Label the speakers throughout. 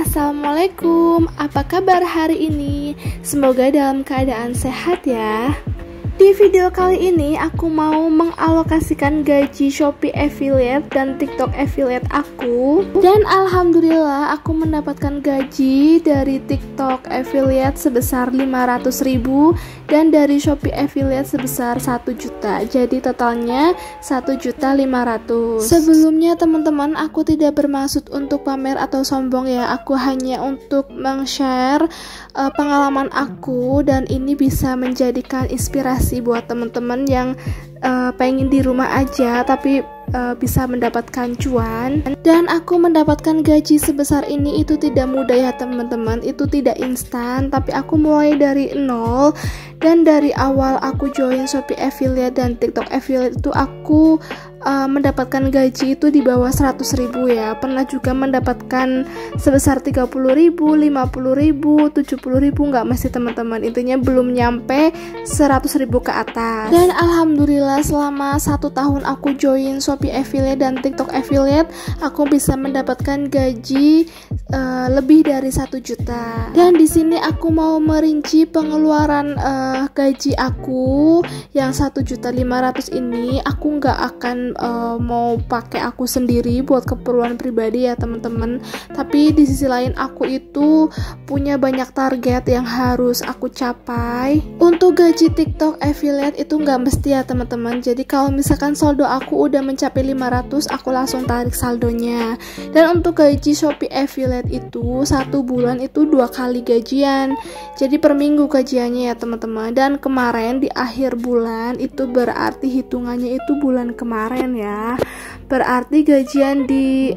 Speaker 1: Assalamualaikum, apa kabar hari ini? Semoga dalam keadaan sehat ya. Di video kali ini aku mau mengalokasikan gaji Shopee Affiliate dan TikTok Affiliate aku. Dan alhamdulillah aku mendapatkan gaji dari TikTok Affiliate sebesar 500.000 dan dari Shopee Affiliate sebesar 1 juta. Jadi totalnya 1.500.000. Sebelumnya teman-teman, aku tidak bermaksud untuk pamer atau sombong ya. Aku hanya untuk meng-share pengalaman aku, dan ini bisa menjadikan inspirasi buat teman-teman yang pengen di rumah aja tapi bisa mendapatkan cuan. Dan aku mendapatkan gaji sebesar ini itu tidak mudah ya teman-teman, itu tidak instan, tapi aku mulai dari nol. Dan dari awal aku join Shopee Affiliate dan TikTok Affiliate itu aku mendapatkan gaji itu di bawah 100.000 ya. Pernah juga mendapatkan sebesar 30.000, 50.000, 70.000, nggak mesti teman-teman, intinya belum nyampe 100.000 ke atas. Dan alhamdulillah selama 1 tahun aku join Shopee Affiliate dan TikTok Affiliate, aku bisa mendapatkan gaji lebih dari 1 juta. Dan di sini aku mau merinci pengeluaran gaji aku yang 1.500.000 ini. Aku nggak akan mau pakai aku sendiri buat keperluan pribadi ya teman-teman, tapi di sisi lain aku itu punya banyak target yang harus aku capai. Untuk gaji TikTok Affiliate itu nggak mesti ya teman-teman, jadi kalau misalkan saldo aku udah mencapai 500, aku langsung tarik saldonya. Dan untuk gaji Shopee Affiliate itu 1 bulan itu 2 kali gajian, jadi per minggu gajiannya ya teman-teman. Dan kemarin di akhir bulan itu berarti hitungannya itu bulan kemarin ya, berarti gajian di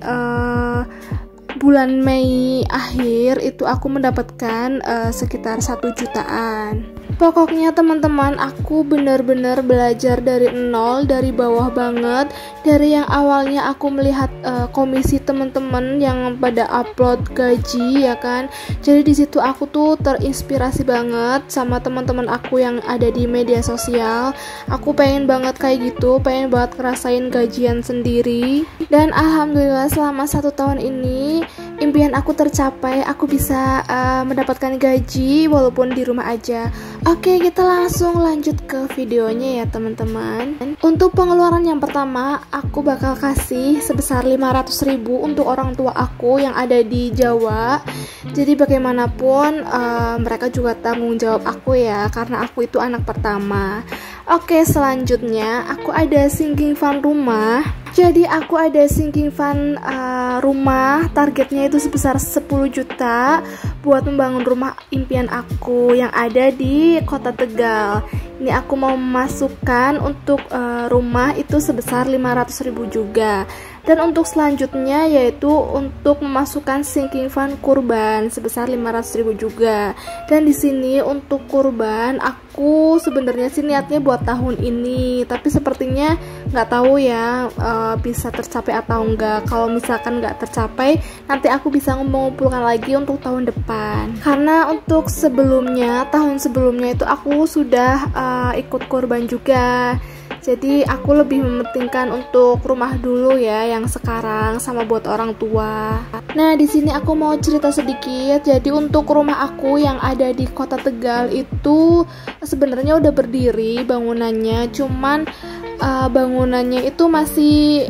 Speaker 1: bulan Mei akhir itu aku mendapatkan sekitar 1 jutaan. Pokoknya teman-teman, aku benar-benar belajar dari nol, dari bawah banget. Dari yang awalnya aku melihat komisi teman-teman yang pada upload gaji ya kan. Jadi di situ aku tuh terinspirasi banget sama teman-teman aku yang ada di media sosial. Aku pengen banget kayak gitu, pengen banget ngerasain gajian sendiri. Dan alhamdulillah selama 1 tahun ini impian aku tercapai. Aku bisa mendapatkan gaji walaupun di rumah aja. Oke, kita langsung lanjut ke videonya ya teman-teman. Untuk pengeluaran yang pertama, aku bakal kasih sebesar 500.000 untuk orang tua aku yang ada di Jawa. Jadi bagaimanapun mereka juga tanggung jawab aku ya, karena aku itu anak pertama. Oke, selanjutnya aku ada sinking fund rumah. Jadi aku ada sinking fund rumah, targetnya itu sebesar 10 juta buat membangun rumah impian aku yang ada di Kota Tegal. Ini aku mau memasukkan untuk rumah itu sebesar 500.000 juga. Dan untuk selanjutnya yaitu untuk memasukkan sinking fund kurban sebesar 500.000 juga. Dan di sini untuk kurban aku sebenarnya sih niatnya buat tahun ini, tapi sepertinya nggak tahu ya bisa tercapai atau enggak. Kalau misalkan nggak tercapai, nanti aku bisa mengumpulkan lagi untuk tahun depan. Karena untuk sebelumnya, tahun sebelumnya itu aku sudah ikut kurban juga. Jadi aku lebih mementingkan untuk rumah dulu ya yang sekarang sama buat orang tua. Nah, di sini aku mau cerita sedikit. Jadi untuk rumah aku yang ada di Kota Tegal itu sebenarnya udah berdiri bangunannya, cuman bangunannya itu masih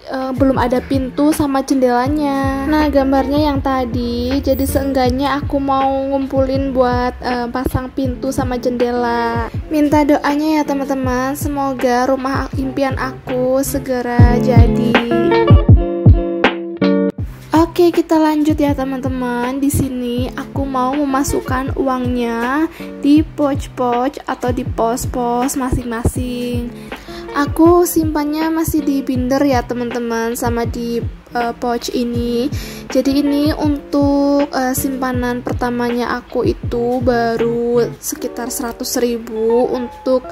Speaker 1: belum ada pintu sama jendelanya. Nah, gambarnya yang tadi, jadi seenggaknya aku mau ngumpulin buat pasang pintu sama jendela. Minta doanya ya teman-teman, semoga rumah impian aku segera jadi. Oke, kita lanjut ya teman-teman. Di sini aku mau memasukkan uangnya di pouch-pouch atau di pos-pos masing-masing. Aku simpannya masih di binder ya teman-teman, sama di pouch ini. Jadi ini untuk simpanan pertamanya aku itu baru sekitar 100.000 untuk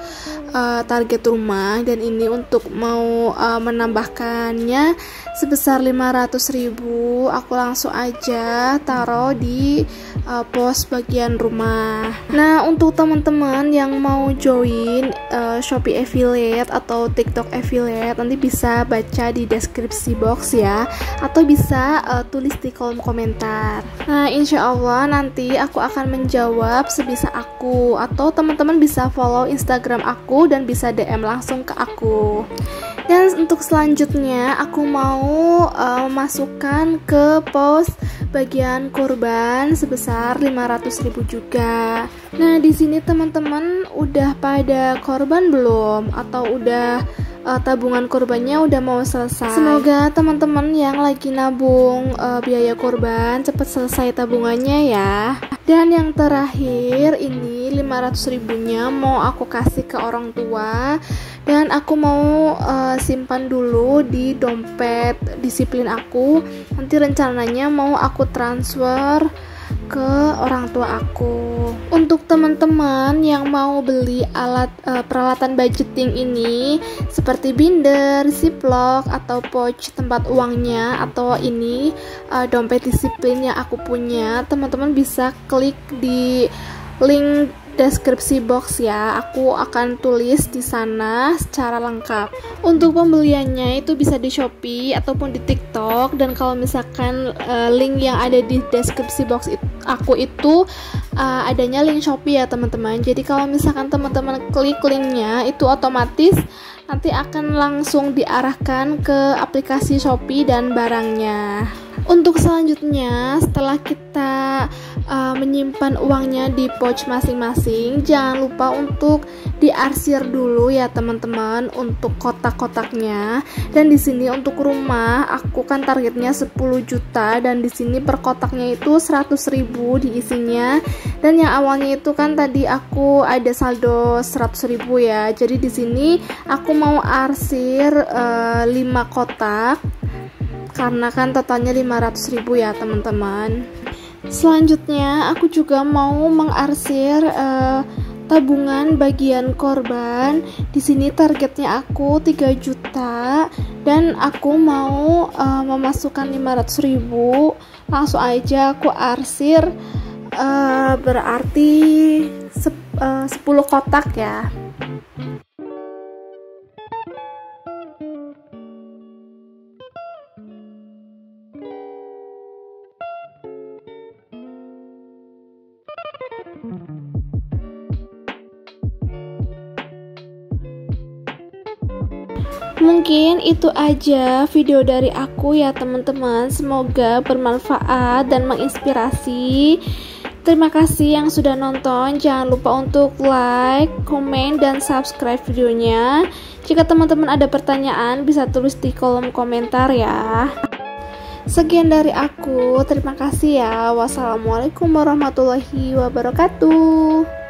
Speaker 1: target rumah, dan ini untuk mau menambahkannya sebesar 500.000. Aku langsung aja taruh di pos bagian rumah. Nah, untuk teman-teman yang mau join Shopee Affiliate atau TikTok Affiliate, nanti bisa baca di deskripsi box ya. atau bisa tulis di kolom komentar. Nah, insya Allah nanti aku akan menjawab sebisa aku, atau teman-teman bisa follow Instagram aku dan bisa DM langsung ke aku. Dan untuk selanjutnya aku mau masukkan ke pos bagian kurban sebesar 500.000 juga. Nah, di sini teman-teman udah pada korban belum, atau udah tabungan kurbannya udah mau selesai? Semoga teman-teman yang lagi nabung biaya kurban cepat selesai tabungannya ya. Dan yang terakhir ini 500.000-nya mau aku kasih ke orang tua, dan aku mau simpan dulu di dompet disiplin aku. Nanti rencananya mau aku transfer ke orang tua aku. Untuk teman-teman yang mau beli alat peralatan budgeting ini seperti binder, ziplock atau pouch tempat uangnya, atau ini dompet disiplin yang aku punya, teman-teman bisa klik di link deskripsi box ya. Aku akan tulis di sana secara lengkap. Untuk pembeliannya itu bisa di Shopee ataupun di TikTok, dan kalau misalkan link yang ada di deskripsi box aku itu adanya link Shopee ya teman-teman. Jadi kalau misalkan teman-teman klik linknya itu otomatis nanti akan langsung diarahkan ke aplikasi Shopee dan barangnya. Untuk selanjutnya, setelah kita menyimpan uangnya di pouch masing-masing, jangan lupa untuk diarsir dulu ya teman-teman untuk kotak-kotaknya. Dan di sini untuk rumah, aku kan targetnya 10 juta, dan di sini per kotaknya itu 100.000 diisinya. Dan yang awalnya itu kan tadi aku ada saldo 100.000 ya. Jadi di sini aku mau arsir 5 kotak, karena kan totalnya 500.000 ya teman-teman. Selanjutnya aku juga mau mengarsir tabungan bagian korban. Di sini targetnya aku 3 juta, dan aku mau memasukkan 500.000. Langsung aja aku arsir, berarti 10 kotak ya. Mungkin itu aja video dari aku ya teman-teman. Semoga bermanfaat dan menginspirasi. Terima kasih yang sudah nonton. Jangan lupa untuk like, komen, dan subscribe videonya. Jika teman-teman ada pertanyaan bisa tulis di kolom komentar ya. Sekian dari aku. Terima kasih ya. Wassalamualaikum warahmatullahi wabarakatuh.